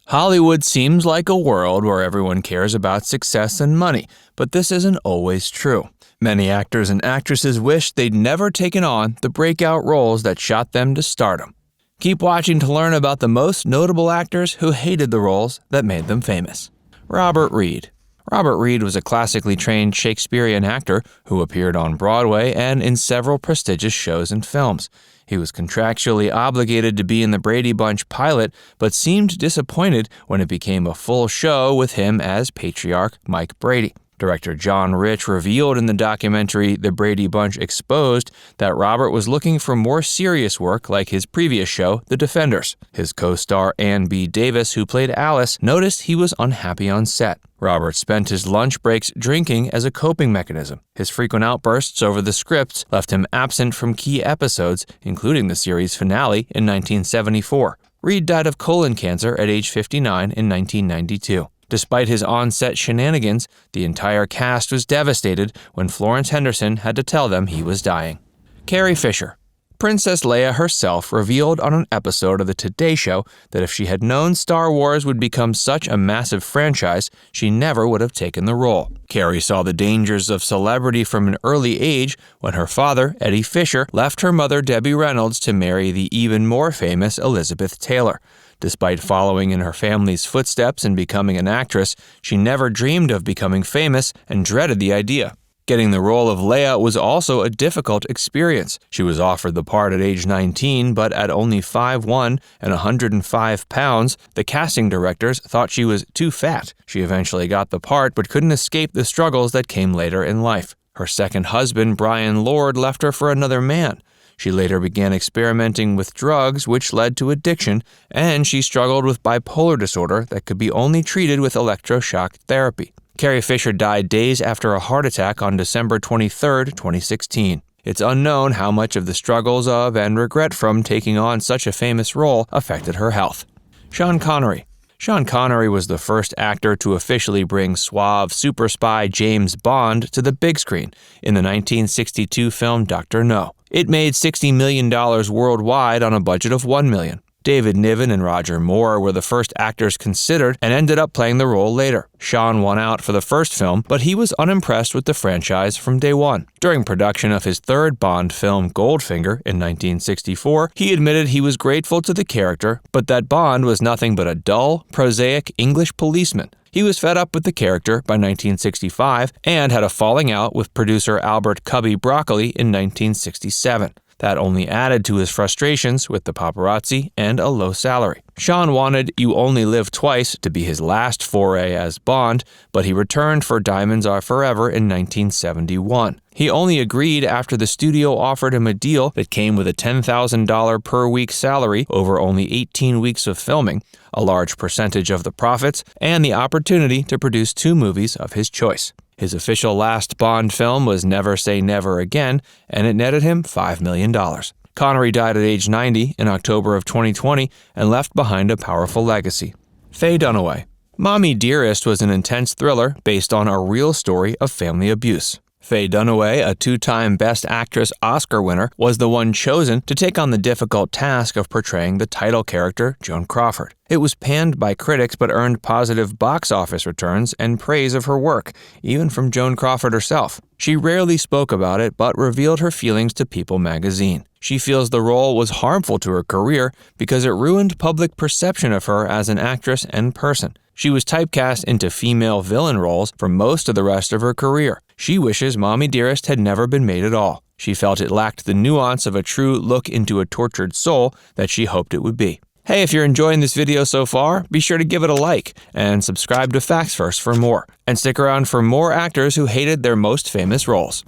Hollywood seems like a world where everyone cares about success and money, but this isn't always true. Many actors and actresses wish they'd never taken on the breakout roles that shot them to stardom. Keep watching to learn about the most notable actors who hated the roles that made them famous. Robert Reed. Robert Reed was a classically trained Shakespearean actor who appeared on Broadway and in several prestigious shows and films. He was contractually obligated to be in the Brady Bunch pilot, but seemed disappointed when it became a full show with him as patriarch Mike Brady. Director John Rich revealed in the documentary The Brady Bunch Exposed that Robert was looking for more serious work like his previous show, The Defenders. His co-star Ann B. Davis, who played Alice, noticed he was unhappy on set. Robert spent his lunch breaks drinking as a coping mechanism. His frequent outbursts over the scripts left him absent from key episodes, including the series finale in 1974. Reed died of colon cancer at age 59 in 1992. Despite his on-set shenanigans, the entire cast was devastated when Florence Henderson had to tell them he was dying. Carrie Fisher. Princess Leia herself revealed on an episode of The Today Show that if she had known Star Wars would become such a massive franchise, she never would have taken the role. Carrie saw the dangers of celebrity from an early age when her father, Eddie Fisher, left her mother, Debbie Reynolds, to marry the even more famous Elizabeth Taylor. Despite following in her family's footsteps and becoming an actress, she never dreamed of becoming famous and dreaded the idea. Getting the role of Leia was also a difficult experience. She was offered the part at age 19, but at only 5'1" and 105 pounds, the casting directors thought she was too fat. She eventually got the part, but couldn't escape the struggles that came later in life. Her second husband, Brian Lord, left her for another man. She later began experimenting with drugs, which led to addiction, and she struggled with bipolar disorder that could be only treated with electroshock therapy. Carrie Fisher died days after a heart attack on December 23, 2016. It's unknown how much of the struggles of and regret from taking on such a famous role affected her health. Sean Connery. Sean Connery was the first actor to officially bring suave super spy James Bond to the big screen in the 1962 film Dr. No. It made $60 million worldwide on a budget of $1 million. David Niven and Roger Moore were the first actors considered and ended up playing the role later. Sean won out for the first film, but he was unimpressed with the franchise from day one. During production of his third Bond film, Goldfinger, in 1964, he admitted he was grateful to the character, but that Bond was nothing but a dull, prosaic English policeman. He was fed up with the character by 1965 and had a falling out with producer Albert Cubby Broccoli in 1967. That only added to his frustrations with the paparazzi and a low salary. Sean wanted You Only Live Twice to be his last foray as Bond, but he returned for Diamonds Are Forever in 1971. He only agreed after the studio offered him a deal that came with a $10,000 per week salary over only 18 weeks of filming, a large percentage of the profits, and the opportunity to produce 2 movies of his choice. His official last Bond film was Never Say Never Again, and it netted him $5 million. Connery died at age 90 in October of 2020 and left behind a powerful legacy. Faye Dunaway. Mommy Dearest was an intense thriller based on a real story of family abuse. Faye Dunaway, a 2-time Best Actress Oscar winner, was the one chosen to take on the difficult task of portraying the title character, Joan Crawford. It was panned by critics but earned positive box office returns and praise of her work, even from Joan Crawford herself. She rarely spoke about it but revealed her feelings to People magazine. She feels the role was harmful to her career because it ruined public perception of her as an actress and person. She was typecast into female villain roles for most of the rest of her career. She wishes Mommy Dearest had never been made at all. She felt it lacked the nuance of a true look into a tortured soul that she hoped it would be. Hey, if you're enjoying this video so far, be sure to give it a like and subscribe to Facts First for more. And stick around for more actors who hated their most famous roles.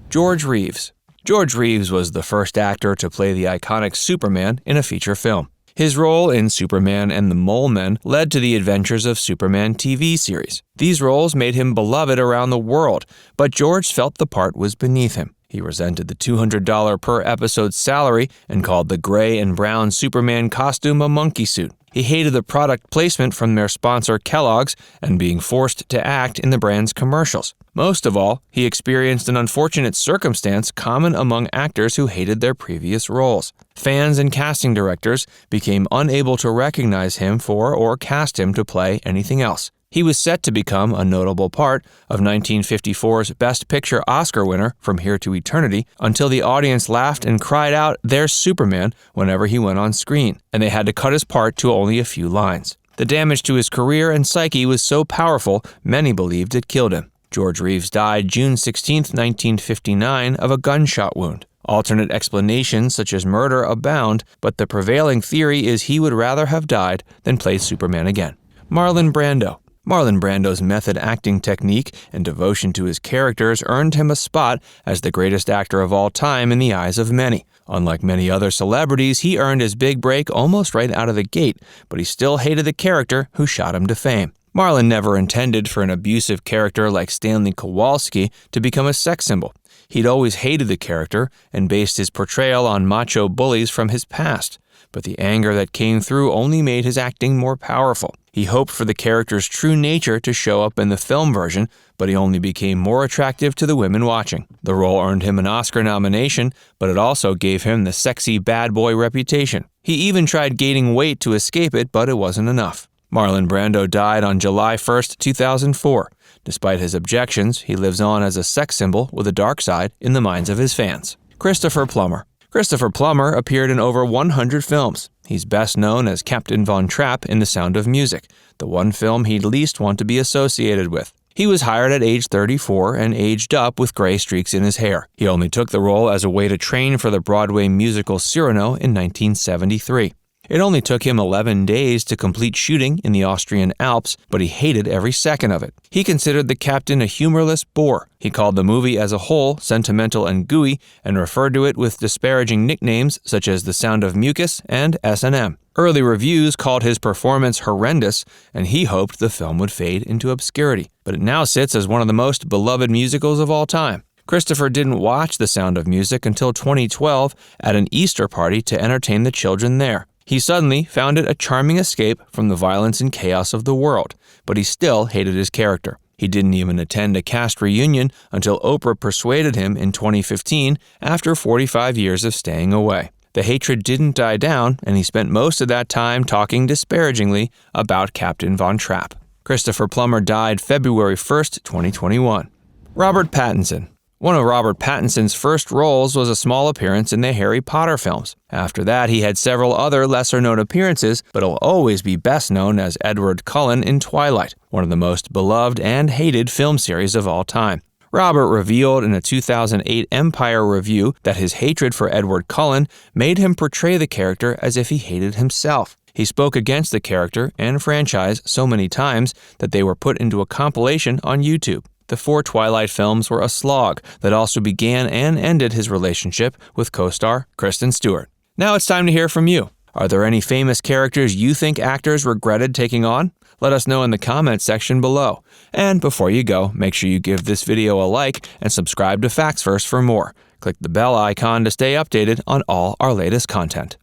George Reeves. George Reeves was the first actor to play the iconic Superman in a feature film. His role in Superman and the Mole Men led to the Adventures of Superman TV series. These roles made him beloved around the world, but George felt the part was beneath him. He resented the $200 per episode salary and called the gray and brown Superman costume a monkey suit. He hated the product placement from their sponsor Kellogg's and being forced to act in the brand's commercials. Most of all, he experienced an unfortunate circumstance common among actors who hated their previous roles. Fans and casting directors became unable to recognize him for or cast him to play anything else. He was set to become a notable part of 1954's Best Picture Oscar winner From Here to Eternity until the audience laughed and cried out, "There's Superman," whenever he went on screen, and they had to cut his part to only a few lines. The damage to his career and psyche was so powerful, many believed it killed him. George Reeves died June 16, 1959, of a gunshot wound. Alternate explanations such as murder abound, but the prevailing theory is he would rather have died than play Superman again. Marlon Brando. Marlon Brando's method acting technique and devotion to his characters earned him a spot as the greatest actor of all time in the eyes of many. Unlike many other celebrities, he earned his big break almost right out of the gate, but he still hated the character who shot him to fame. Marlon never intended for an abusive character like Stanley Kowalski to become a sex symbol. He'd always hated the character and based his portrayal on macho bullies from his past. But the anger that came through only made his acting more powerful. He hoped for the character's true nature to show up in the film version, but he only became more attractive to the women watching. The role earned him an Oscar nomination, but it also gave him the sexy bad boy reputation. He even tried gaining weight to escape it, but it wasn't enough. Marlon Brando died on July 1, 2004. Despite his objections, he lives on as a sex symbol with a dark side in the minds of his fans. Christopher Plummer. Christopher Plummer appeared in over 100 films. He's best known as Captain Von Trapp in The Sound of Music, the one film he'd least want to be associated with. He was hired at age 34 and aged up with gray streaks in his hair. He only took the role as a way to train for the Broadway musical Cyrano in 1973. It only took him 11 days to complete shooting in the Austrian Alps, but he hated every second of it. He considered the captain a humorless bore. He called the movie as a whole sentimental and gooey and referred to it with disparaging nicknames such as The Sound of Mucus and S&M. Early reviews called his performance horrendous, and he hoped the film would fade into obscurity. But it now sits as one of the most beloved musicals of all time. Christopher didn't watch The Sound of Music until 2012 at an Easter party to entertain the children there. He suddenly found it a charming escape from the violence and chaos of the world, but he still hated his character. He didn't even attend a cast reunion until Oprah persuaded him in 2015 after 45 years of staying away. The hatred didn't die down, and he spent most of that time talking disparagingly about Captain Von Trapp. Christopher Plummer died February 1, 2021. Robert Pattinson. One of Robert Pattinson's first roles was a small appearance in the Harry Potter films. After that, he had several other lesser-known appearances, but he'll always be best known as Edward Cullen in Twilight, one of the most beloved and hated film series of all time. Robert revealed in a 2008 Empire review that his hatred for Edward Cullen made him portray the character as if he hated himself. He spoke against the character and franchise so many times that they were put into a compilation on YouTube. The 4 Twilight films were a slog that also began and ended his relationship with co-star Kristen Stewart. Now it's time to hear from you. Are there any famous characters you think actors regretted taking on? Let us know in the comments section below. And before you go, make sure you give this video a like and subscribe to Facts First for more. Click the bell icon to stay updated on all our latest content.